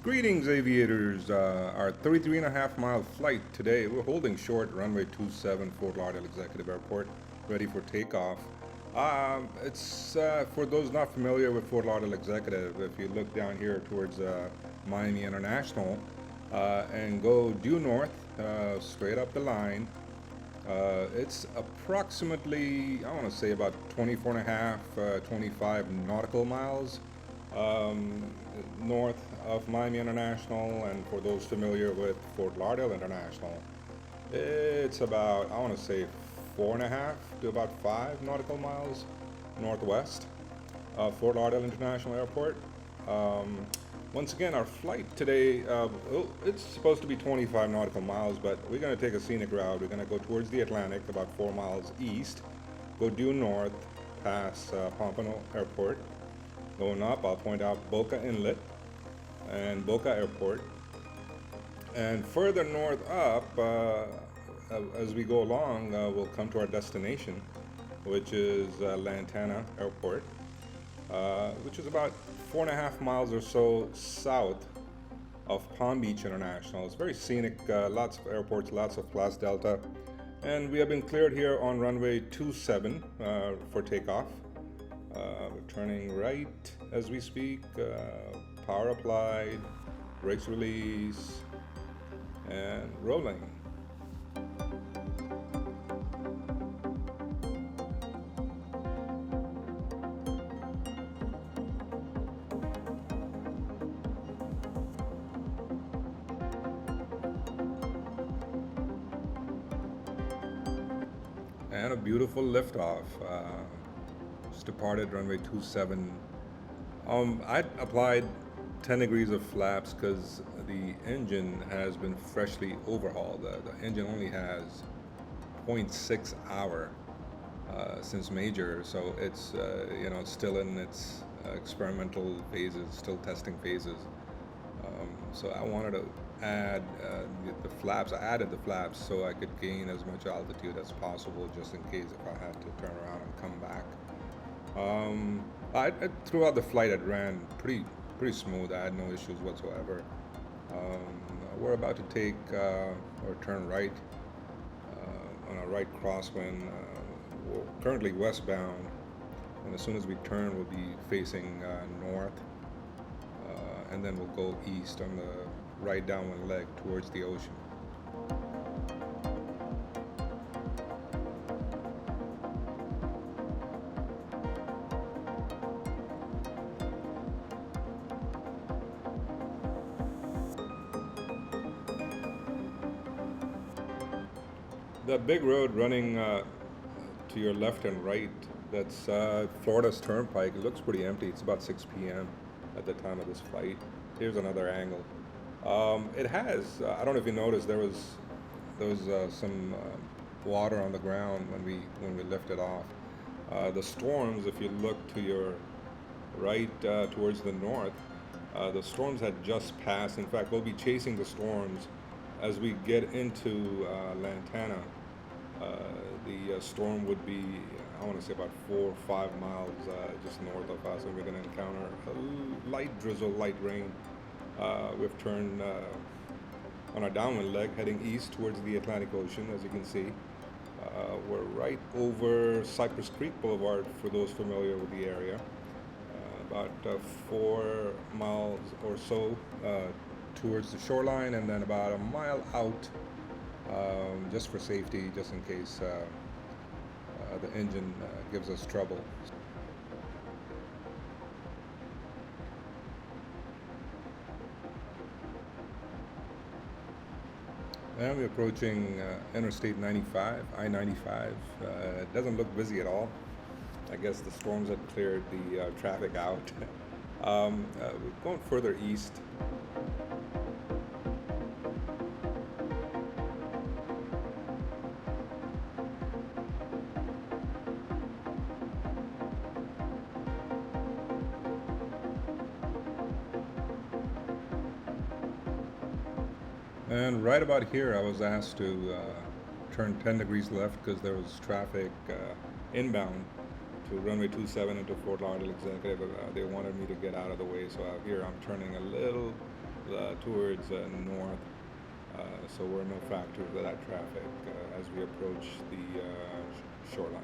Greetings, aviators. Our 33 and a half mile flight today, we're holding short runway 27, Fort Lauderdale Executive Airport, ready for takeoff. It's for those not familiar with Fort Lauderdale Executive, if you look down here towards Miami International and go due north, straight up the line, it's approximately, I want to say about 24 and a half, 25 nautical miles um, north of Miami International. And for those familiar with Fort Lauderdale International, it's about, I want to say, 4.5 to about 5 nautical miles northwest of Fort Lauderdale International Airport. Um, Once again, our flight today, it's supposed to be 25 nautical miles, but we're going to take a scenic route. We're going to go towards the Atlantic, about 4 miles east, go due north past Pompano Airport. Going up, I'll point out Boca Inlet and Boca Airport. And further north up, as we go along, we'll come to our destination, which is Lantana Airport, which is about 4.5 miles or so south of Palm Beach International. It's very scenic, lots of airports, lots of Class Delta. And we have been cleared here on runway 27 for takeoff. We're turning right as we speak, power applied, brakes release, and rolling. And a beautiful liftoff. Just departed runway 27. I applied 10 degrees of flaps because the engine has been freshly overhauled. The engine only has 0.6 hour since major, so it's it's still in its experimental phases, still testing phases. So I wanted to add the flaps. I added the flaps so I could gain as much altitude as possible, just in case if I had to turn around and come back. Throughout the flight, it ran pretty smooth. I had no issues whatsoever. We're about to take or turn right on a right crosswind. We're currently westbound, and as soon as we turn, we'll be facing north, and then we'll go east on the right downwind leg towards the ocean. The big road running to your left and right, that's Florida's Turnpike. It looks pretty empty. It's about 6 p.m. at the time of this flight. Here's another angle. It has, I don't know if you noticed, there was some water on the ground when we lifted off. The storms, if you look to your right towards the north, the storms had just passed. In fact, we'll be chasing the storms as we get into Lantana. The storm would be, I want to say, about 4 or 5 miles just north of us, and we're going to encounter a light drizzle, light rain. We've turned on our downwind leg, heading east towards the Atlantic Ocean, as you can see. We're right over Cypress Creek Boulevard, for those familiar with the area. About 4 miles or so towards the shoreline, and then about a mile out, just for safety, just in case the engine gives us trouble. And we're approaching Interstate 95, I-95. It doesn't look busy at all. I guess the storms had cleared the traffic out. We're going further east. And right about here, I was asked to turn 10 degrees left because there was traffic inbound to runway 27 into Fort Lauderdale Executive. They wanted me to get out of the way, so out here I'm turning a towards north. So we're no factor to that traffic as we approach the shoreline.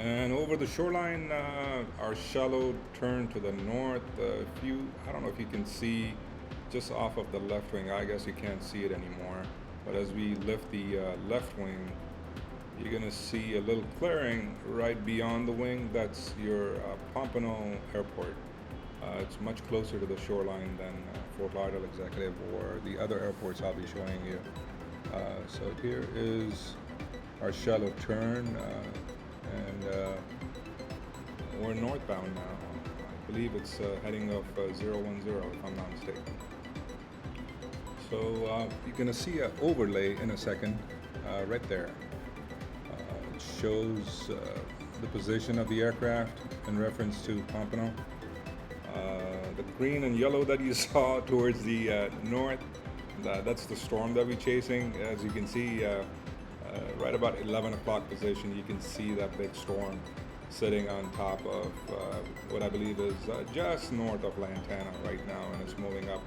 And over the shoreline, our shallow turn to the north. I don't know if you can see just off of the left wing. I guess you can't see it anymore. But as we lift the left wing, you're gonna see a little clearing right beyond the wing. That's your Pompano Airport. It's much closer to the shoreline than Fort Lauderdale Executive or the other airports I'll be showing you. So here is our shallow turn. And we're northbound now. I believe it's heading off 010 if I'm not mistaken. So you're going to see an overlay in a second right there. It shows the position of the aircraft in reference to Pompano. The green and yellow that you saw towards the north, that's the storm that we're chasing. As you can see, right about 11 o'clock position, you can see that big storm sitting on top of what I believe is just north of Lantana right now, and it's moving up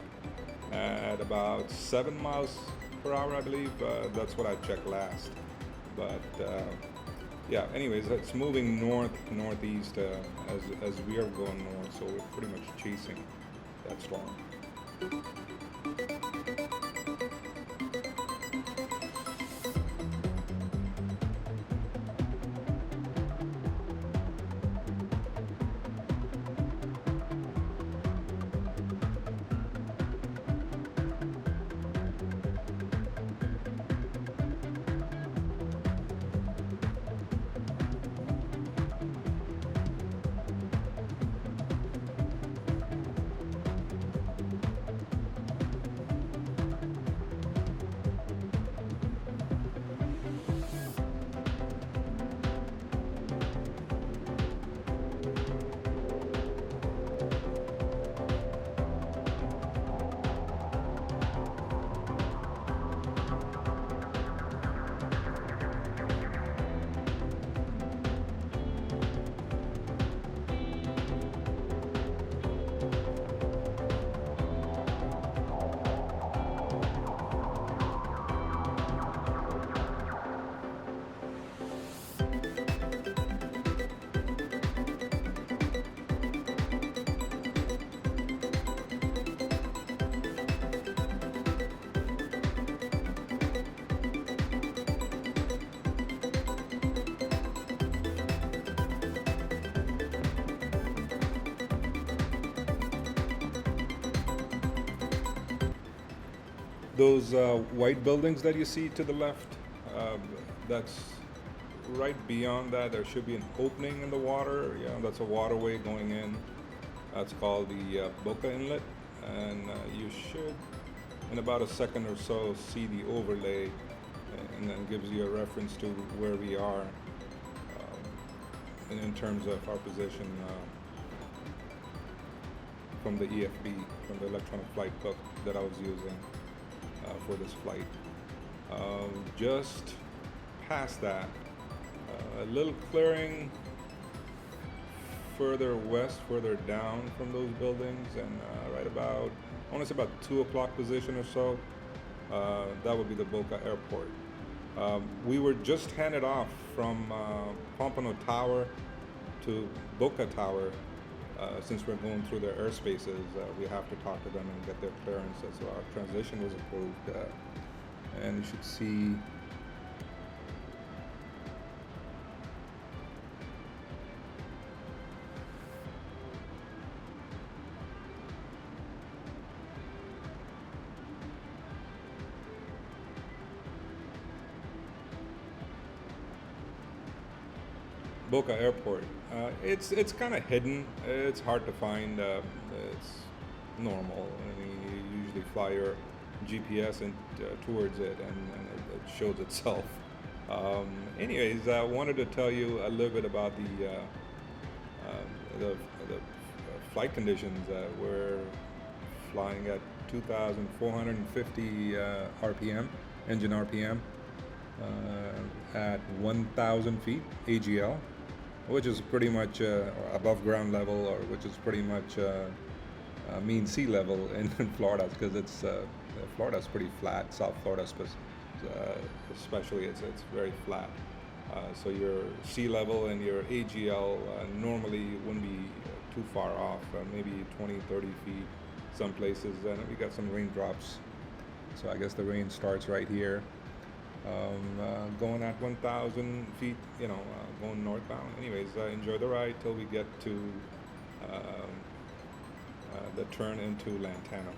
at about 7 miles per hour, I believe. That's what I checked last. But yeah, anyways, it's moving northeast as we are going north, so we're pretty much chasing that storm. Those white buildings that you see to the left, that's right beyond that. There should be an opening in the water. Yeah, that's a waterway going in. That's called the Boca Inlet, and you should, in about a second or so, see the overlay, and then gives you a reference to where we are, and in terms of our position from the EFB, from the electronic flight book that I was using for this flight. Just past that, a little clearing further west, further down from those buildings, and right about, I want to say about 2 o'clock position or so, that would be the Boca Airport. We were just handed off from Pompano Tower to Boca Tower. Since we're going through their airspaces, we have to talk to them and get their clearances. So our transition was approved, and you should see Boca Airport. It's kind of hidden. It's hard to find. It's normal. I mean, you usually fly your GPS towards it, and it shows itself. Anyways, I wanted to tell you a little bit about the flight conditions. We're flying at 2,450 RPM, engine RPM, at 1,000 feet AGL, which is pretty much above ground level, or which is pretty much mean sea level in Florida, because Florida's pretty flat. South Florida, especially, it's very flat. So your sea level and your AGL normally wouldn't be too far off, maybe 20, 30 feet some places. And we got some raindrops. So I guess the rain starts right here. Going at 1,000 feet, going northbound. Anyways, enjoy the ride till we get to the turn into Lantana.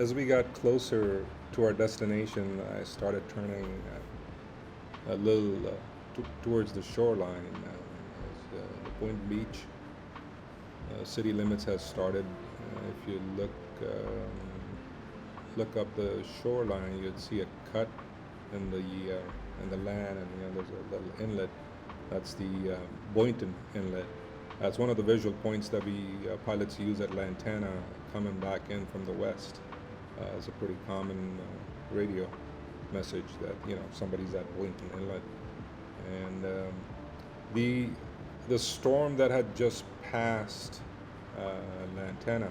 As we got closer to our destination, I started turning a little towards the shoreline. As, the Point Beach city limits has started. If you look up the shoreline, you'd see a cut in the land, and there's a little inlet. That's the Boynton Inlet. That's one of the visual points that we pilots use at Lantana coming back in from the west. It's a pretty common radio message that somebody's at Boynton Inlet, and the storm that had just passed Lantana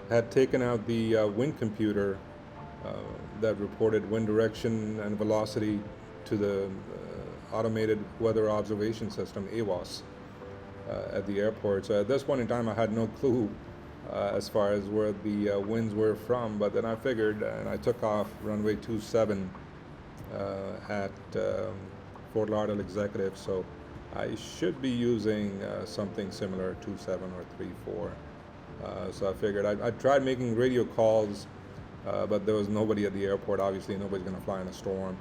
had taken out the wind computer uh, that reported wind direction and velocity to the automated weather observation system (AWOS) at the airport. So at this point in time, I had no clue as far as where the winds were from. But then I figured, and I took off runway 27 at Fort Lauderdale Executive. So I should be using something similar, 27 or 34. So I figured I tried making radio calls, but there was nobody at the airport. Obviously, nobody's going to fly in a storm,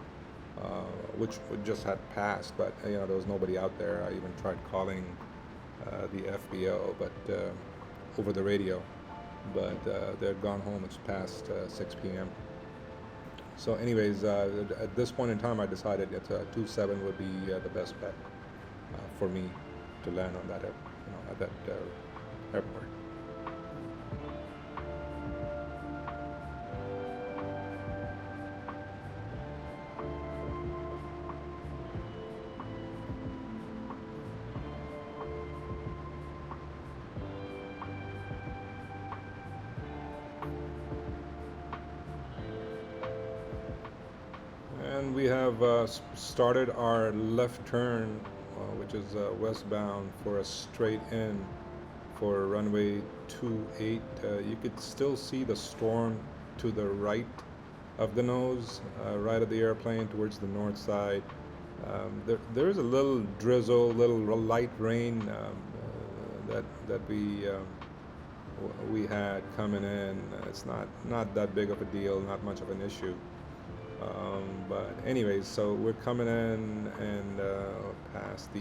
which just had passed. But there was nobody out there. I even tried calling the FBO, but over the radio. But they had gone home. It's past 6 p.m. So, anyways, at this point in time, I decided that 27 would be the best bet for me to land on that, at that airport. And we have started our left turn, which is westbound, for a straight in for runway 28. You could still see the storm to the right of the nose, right of the airplane towards the north side. There's a little drizzle, little light rain that we had coming in. It's not that big of a deal, not much of an issue. But anyways, so we're coming in and past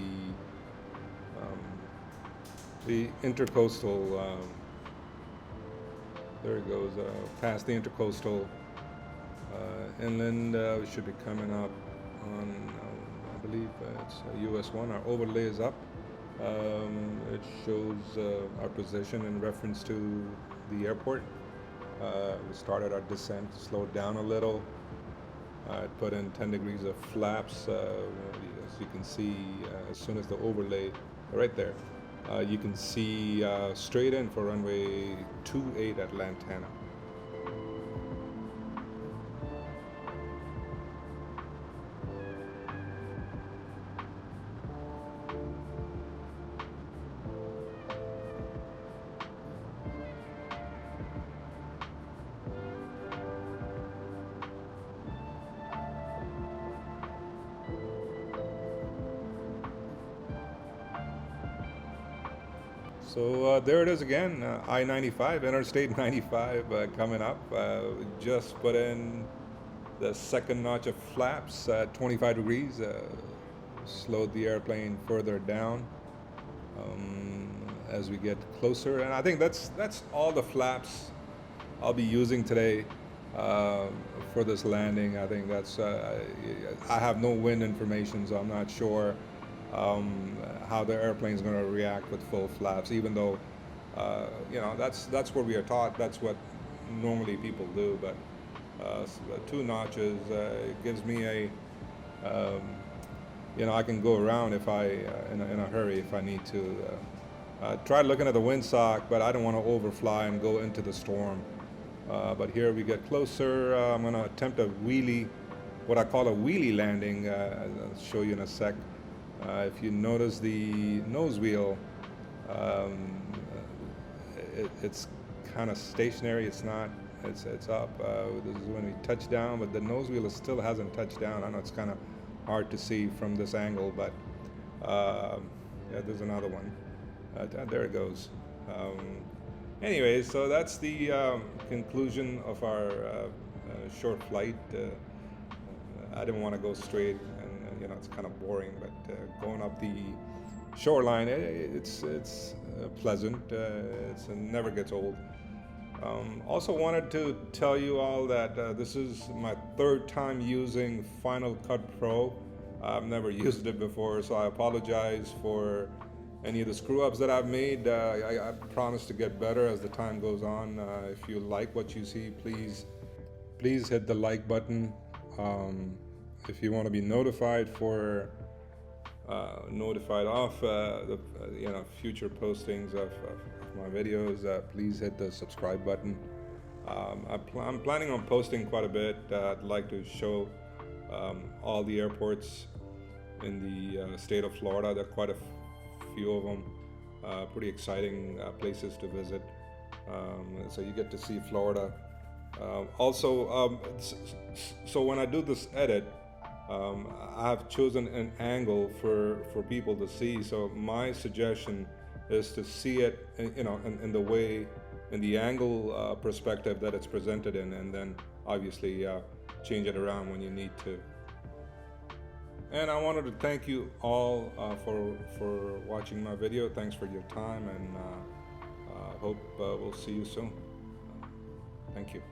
the intercoastal. There it goes. Past the intercoastal inland. We should be coming up on. I believe it's US 1. Our overlay is up. It shows our position in reference to the airport. We started our descent, slowed down a little. I put in 10 degrees of flaps. As you can see, as soon as the overlay, right there, you can see straight in for runway 28 at Lantana. So there it is again, I-95, Interstate 95 coming up. We just put in the second notch of flaps at 25 degrees, slowed the airplane further down as we get closer. And I think that's all the flaps I'll be using today for this landing. I think that's, I have no wind information, so I'm not sure how the airplane's going to react with full flaps, even though that's what we are taught. That's what normally people do. But two notches gives me a I can go around if I in a hurry if I need to. Try looking at the windsock, but I don't want to overfly and go into the storm. But here we get closer. I'm going to attempt a wheelie, what I call a wheelie landing. I'll show you in a sec. If you notice the nose wheel, it's kind of stationary. It's not. It's up. This is when we touch down, but the nose wheel still hasn't touched down. I know it's kind of hard to see from this angle, but Yeah, there's another one. There it goes. Anyway, so that's the conclusion of our short flight. I didn't want to go straight, and it's kind of boring. But going up the shoreline, it's pleasant. It never gets old. Also wanted to tell you all that this is my third time using Final Cut Pro. I've never used it before, so I apologize for any of the screw ups that I've made. I promise to get better as the time goes on. If you like what you see, please hit the like button. If you want to be notified of the future postings of my videos, please hit the subscribe button. I'm planning on posting quite a bit. I'd like to show all the airports in the state of Florida. There are quite a few of them. Pretty exciting places to visit. So you get to see Florida. So when I do this edit, I have chosen an angle for people to see. So my suggestion is to see it, in the way, in the angle perspective that it's presented in, and then obviously change it around when you need to. And I wanted to thank you all for watching my video. Thanks for your time, and hope we'll see you soon. Thank you.